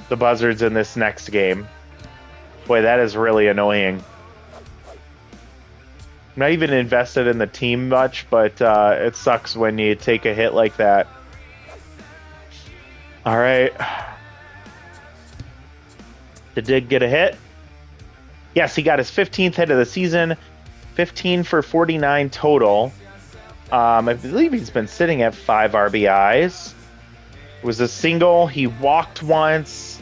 A: Buzzards in this next game. Boy, that is really annoying. I'm not even invested in the team much, but it sucks when you take a hit like that. All right. Did Dig get a hit? Yes, he got his 15th hit of the season. 15 for 49 total. I believe he's been sitting at 5 RBIs. It was a single. He walked once.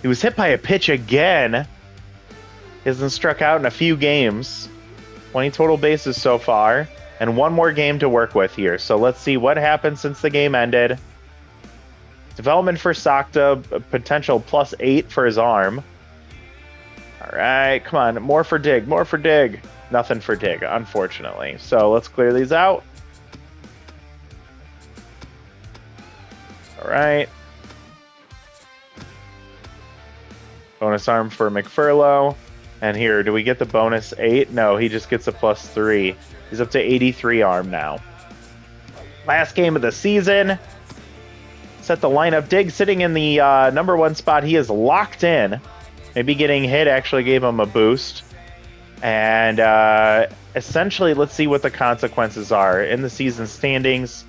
A: He was hit by a pitch again. He hasn't struck out in a few games. 20 total bases so far. And one more game to work with here. So let's see what happened since the game ended. Development for Sakta, potential +8 for his arm. All right, come on, more for Dig, more for Dig. Nothing for Dig, unfortunately. So let's clear these out. All right. Bonus arm for McFurlow. And here, do we get the bonus 8? No, he just gets a +3. He's up to 83 arm now. Last game of the season. Set the lineup. Dig sitting in the number 1 spot. He is locked in. Maybe getting hit actually gave him a boost. And essentially, let's see what the consequences are. In the season standings,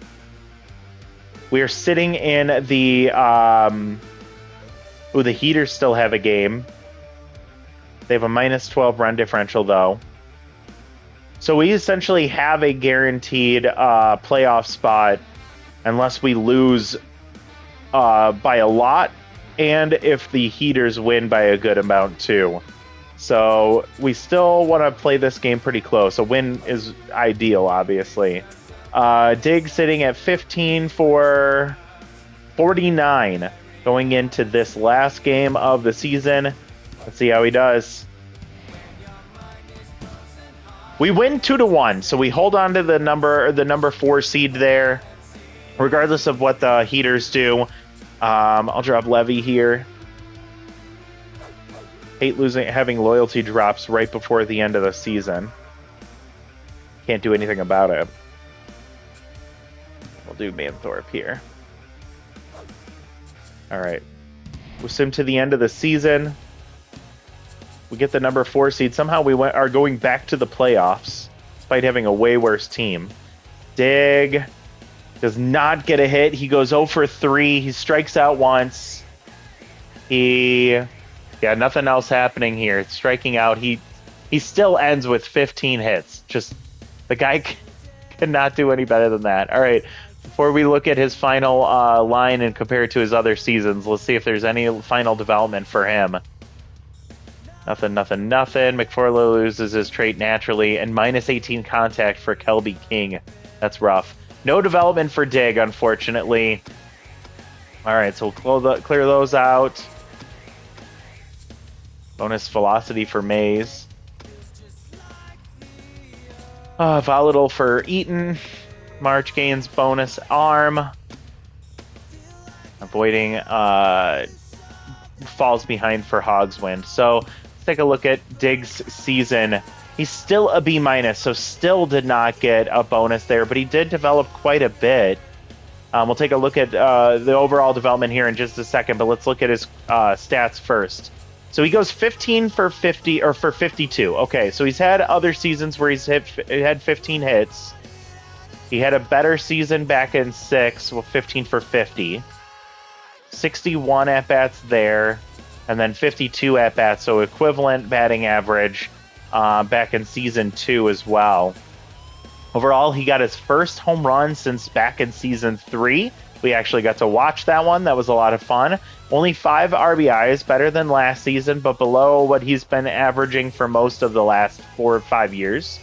A: we are sitting in the... the Heaters still have a game. They have a minus 12 run differential, though. So we essentially have a guaranteed playoff spot unless we lose by a lot, and if the Heaters win by a good amount, too. So we still want to play this game pretty close. A win is ideal, obviously. Dig sitting at 15 for 49 going into this last game of the season. Let's see how he does. We win 2-1, so we hold on to the number 4 seed there, regardless of what the Heaters do. I'll drop Levy here. Hate having loyalty drops right before the end of the season. Can't do anything about it. We'll do Manthorpe here. All right. We'll sim to the end of the season. We get the number 4 seed. Somehow we are going back to the playoffs, despite having a way worse team. Dig does not get a hit. He goes 0 for 3. He strikes out once. Nothing else happening here. Striking out. He still ends with 15 hits. Just the guy cannot do any better than that. All right. Before we look at his final line and compare it to his other seasons, let's see if there's any final development for him. Nothing. McFarlane loses his trait naturally, and minus 18 contact for Kelby King. That's rough. No development for Dig, unfortunately. All right, so we'll clear those out. Bonus velocity for Maze. Volatile for Eaton. March gains bonus arm. Avoiding falls behind for Hogswind. So let's take a look at Dig's season. He's still a B-, so still did not get a bonus there, but he did develop quite a bit. We'll take a look at the overall development here in just a second, but let's look at his stats first. So he goes 15 for 50, or for 52. Okay, so he's had other seasons where he's had 15 hits. He had a better season back in 6 with 15 for 50. 61 at-bats there, and then 52 at-bats, so equivalent batting average back in Season 2 as well. Overall, he got his first home run since back in Season 3. We actually got to watch that one. That was a lot of fun. Only 5 RBIs, better than last season, but below what he's been averaging for most of the last 4 or 5 years.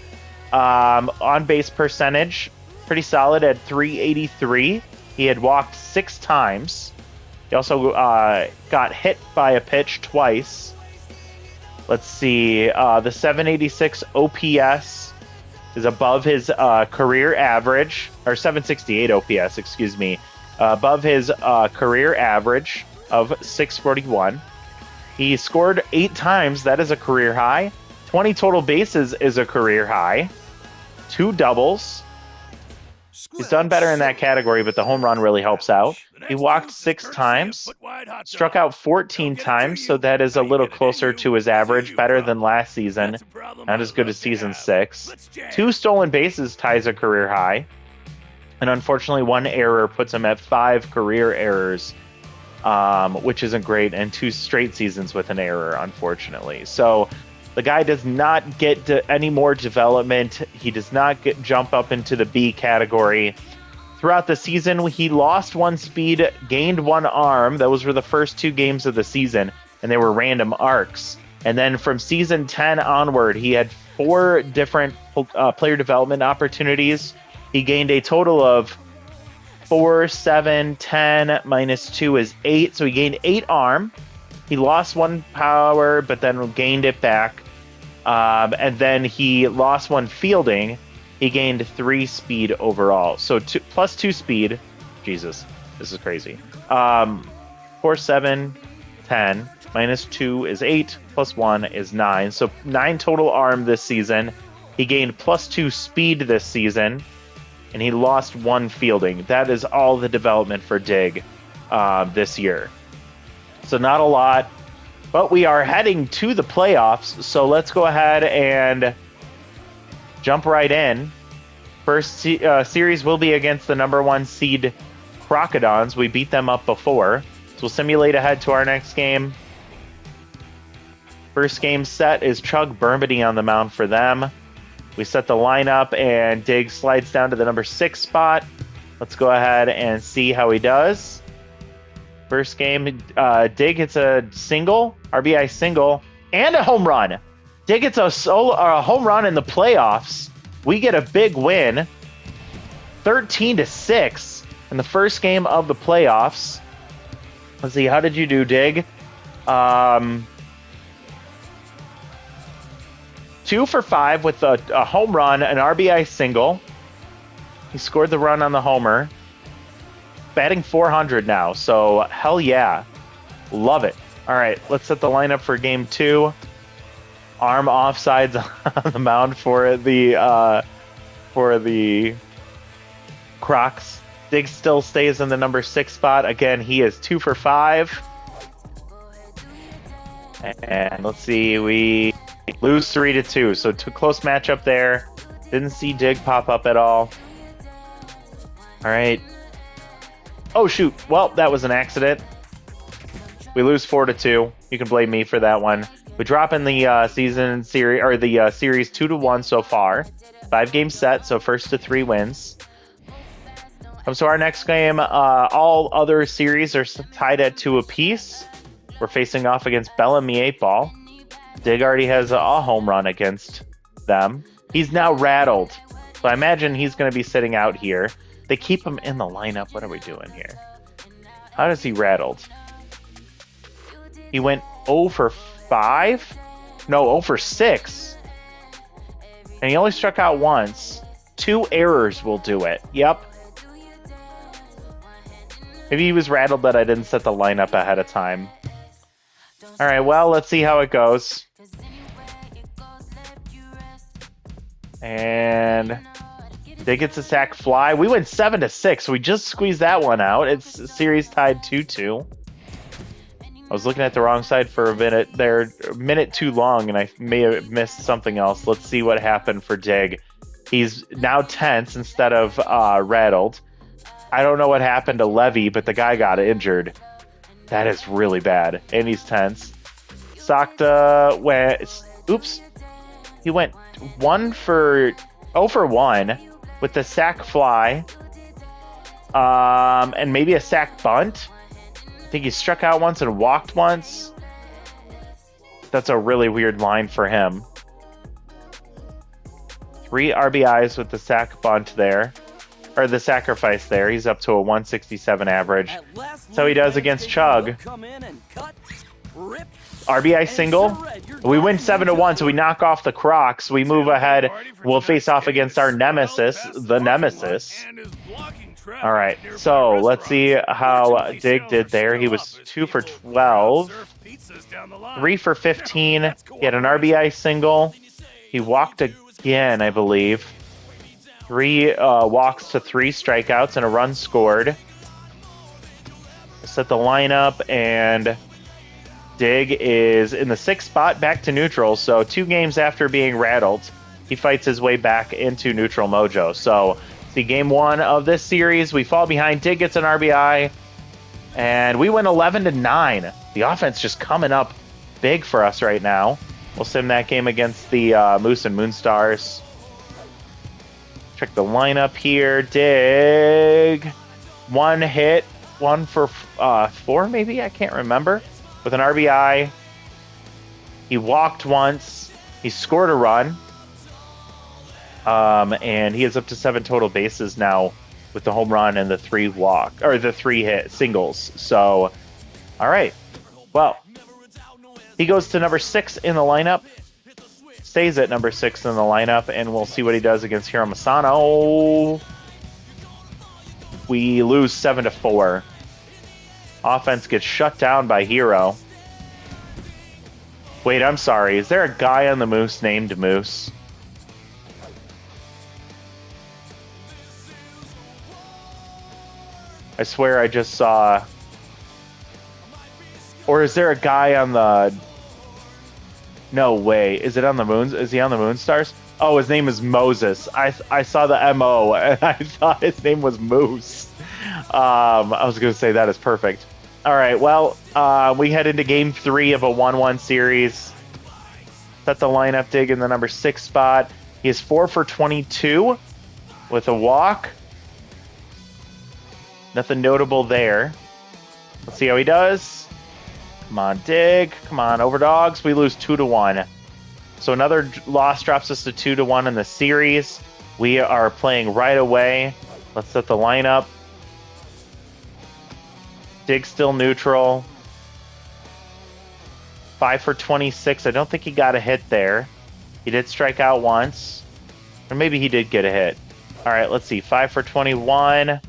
A: On-base percentage, pretty solid at .383. He had walked 6 times. He also got hit by a pitch twice. Let's see. The 786 OPS is above his career average, or 768 OPS, excuse me, above his career average of 641. He scored 8 times. That is a career high. 20 total bases is a career high. 2 doubles. He's done better in that category, but the home run really helps out. He walked 6 times, struck out 14 times, so that is a little closer to his average, better than last season, not as good as Season 6. 2 stolen bases ties a career high, and unfortunately 1 error puts him at 5 career errors, which isn't great, and 2 straight seasons with an error, unfortunately. So the guy does not get any more development. He does not jump up into the B category. Throughout the season, he lost 1 speed, gained 1 arm. Those were the first 2 games of the season, and they were random arcs. And then from Season 10 onward, he had 4 different player development opportunities. He gained a total of 4, 7, 10, minus 2 is 8. So he gained 8 arm. He lost 1 power, but then gained it back. And then he lost 1 fielding. He gained 3 speed overall. So plus 2 speed. Jesus, this is crazy. 4, 7, 10. Minus 2 is 8. Plus 1 is 9. So 9 total arm this season. He gained plus 2 speed this season. and he lost 1 fielding. That is all the development for Dig this year. So not a lot, but we are heading to the playoffs. So let's go ahead and jump right in. First series will be against the #1 seed Crocodons. We beat them up before. So we'll simulate ahead to our next game. First game set is Chug Burmady on the mound for them. We set the lineup, and Dig slides down to the #6 spot. Let's go ahead and see how he does. First game, Dig hits a single, RBI single, and a home run. Dig hits a home run in the playoffs. We get a big win, 13-6 in the first game of the playoffs. Let's see, how did you do, Dig? 2 for 5 with a home run, an RBI single. He scored the run on the homer. Batting 400 now, so hell yeah. Love it. All right, let's set the lineup for game 2. Arm offsides on the mound for the Crocs. Dig still stays in the #6 spot. Again, he is 2 for 5. And let's see, we lose 3-2. So close matchup there. Didn't see Dig pop up at all. All right. Oh shoot. Well, that was an accident. We lose 4-2. You can blame me for that one. We drop in the season series, or the series 2-1 so far. 5-game set, so first to 3 wins. Comes to our next game. All other series are tied at 2 apiece. We're facing off against Bellamy 8-Ball. Dig already has a home run against them. He's now rattled, so I imagine he's going to be sitting out here. They keep him in the lineup. What are we doing here? How does he rattled? He went 0 for 5? No, 0 for 6. And he only struck out once. 2 errors will do it. Yep. Maybe he was rattled that I didn't set the lineup ahead of time. All right, well, let's see how it goes. And Dig gets a sac fly. We went 7-6, so we just squeezed that one out. It's series tied 2-2. I was looking at the wrong side for a minute there, a minute too long, and I may have missed something else. Let's see what happened for Dig. He's now tense instead of rattled. I don't know what happened to Levy, but the guy got injured. That is really bad, and he's tense. Sakta went, oops, he went 0 for 1 with the sac fly, and maybe a sac bunt. I think he struck out once and walked once. That's a really weird line for him. 3 RBIs with the sac bunt there, or the sacrifice there. He's up to a 167 average. So he does against Chug. RBI single. We win 7-1, so we knock off the Crocs. We move ahead. We'll face off against our nemesis, the Nemesis. All right, so let's see how Dig did there. He was 2 for 12, 3 for 15. He had an RBI single. He walked again, I believe. 3 walks to 3 strikeouts and a run scored. Set the lineup, and Dig is in the 6th spot, back to neutral. So 2 games after being rattled, he fights his way back into neutral mojo. So see, game 1 of this series, we fall behind. Dig gets an RBI, and we win 11-9. The offense just coming up big for us right now. We'll sim that game against the Moose and Moonstars. Check the lineup here. Dig, 1 hit, 1 for 4 maybe? I can't remember. With an RBI. He walked once. He scored a run. And he is up to 7 total bases now with the home run and the 3 hit singles. So, all right. Well, he goes to number 6 in the lineup. Stays at number 6 in the lineup, and we'll see what he does against Hiro Masano. We lose 7-4. Offense gets shut down by Hiro. Wait, I'm sorry. Is there a guy on the Moose named Moose? I swear I just saw... Or is there a guy on the... No way. Is it on the moons? Is he on the Moonstars? Oh, his name is Moses. I saw the MO and I thought his name was Moose. I was going to say that is perfect. All right, well, we head into game 3 of a 1-1 series. Set the lineup, Dig in the number 6 spot. He is 4 for 22 with a walk. Nothing notable there. Let's see how he does. Come on, Dig. Come on, Overdogs. We lose 2-1. So another loss drops us to 2-1 in the series. We are playing right away. Let's set the lineup. Dig still neutral. 5 for 26. I don't think he got a hit there. He did strike out once. Or maybe he did get a hit. All right, let's see. 5 for 21.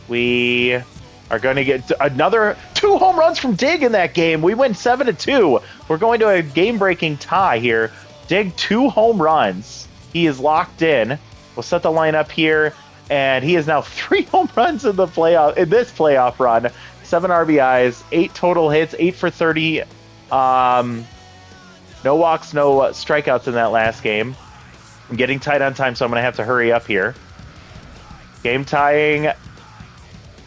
A: We are going to get another 2 home runs from Dig in that game. We win 7-2. We're going to a game-breaking tie here. Dig 2 home runs. He is locked in. We'll set the lineup here. And he is now 3 home runs in the playoff in this playoff run. 7 RBIs, 8 total hits, 8 for 30. No walks, no strikeouts in that last game. I'm getting tight on time, so I'm going to have to hurry up here. Game tying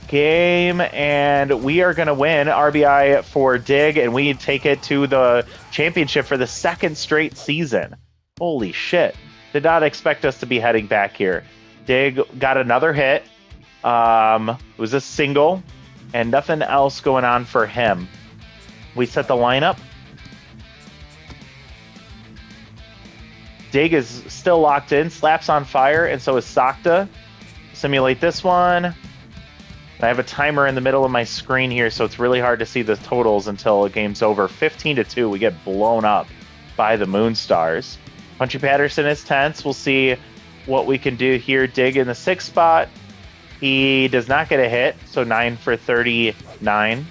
A: game, and we are going to win. RBI for Dig, and we take it to the championship for the 2nd straight season. Holy shit. Did not expect us to be heading back here. Dig got another hit. It was a single, and nothing else going on for him. We set the lineup. Dig is still locked in. Slap's on fire, and so is Sakta. Simulate this one. I have a timer in the middle of my screen here, so it's really hard to see the totals until the game's over. 15-2, we get blown up by the Moonstars. Punchy Patterson is tense. We'll see what we can do here. Dig in the 6th spot. He does not get a hit, so 9 for 39.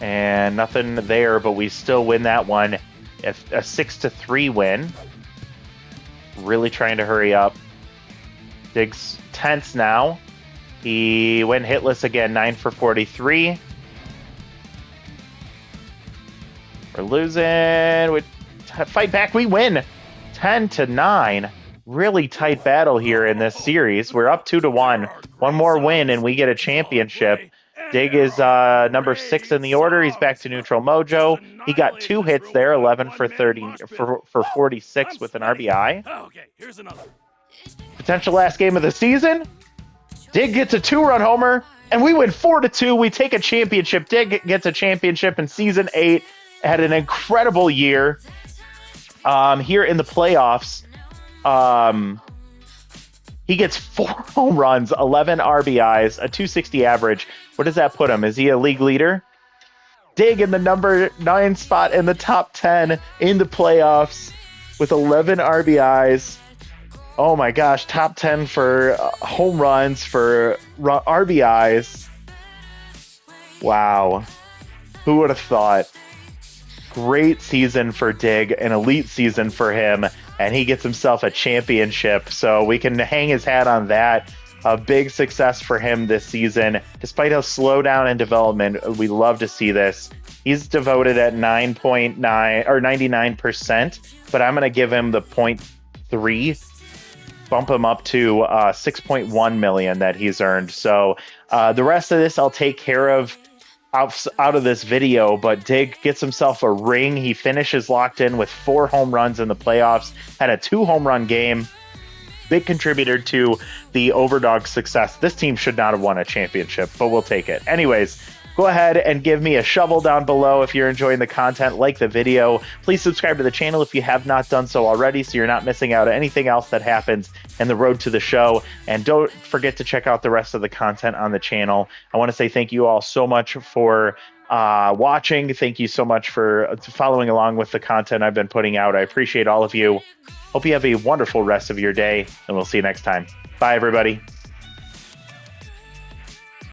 A: And nothing there, but we still win that one. A 6-3 win. Really trying to hurry up. Dig's tense now. He went hitless again, 9 for 43. We're losing. We fight back, we win. 10-9. Really tight battle here in this series. We're up 2-1. One more win and we get a championship. Dig is number 6 in the order. He's back to neutral mojo. He got 2 hits there, 11 for 46 with an RBI.
D: Okay, here's another.
A: Potential last game of the season. Dig gets a 2-run homer, and we win 4-2. We take a championship. Dig gets a championship in Season 8. Had an incredible year. Here in the playoffs, he gets 4 home runs, 11 RBIs, a 260 average. What does that put him? Is he a league leader? Dig in the number 9 spot in the top 10 in the playoffs with 11 RBIs. Oh my gosh, top 10 for home runs, for RBIs. Wow. Who would have thought? Great season for Dig, an elite season for him, and he gets himself a championship. So we can hang his hat on that. A big success for him this season. Despite how slow down in development, we love to see this. He's devoted at 9.9 or 99%, but I'm going to give him the 0.3. Bump him up to 6.1 million that he's earned. So the rest of this I'll take care of out of this video, but Dig gets himself a ring. He finishes locked in with 4 home runs in the playoffs, had a 2 home run game. Big contributor to the Overdog success. This team should not have won a championship, but we'll take it. Anyways, go ahead and give me a shovel down below if you're enjoying the content. Like the video. Please subscribe to the channel if you have not done so already, so you're not missing out on anything else that happens in the road to the show. And don't forget to check out the rest of the content on the channel. I want to say thank you all so much for watching. Thank you so much for following along with the content I've been putting out. I appreciate all of you. Hope you have a wonderful rest of your day, and we'll see you next time. Bye, everybody.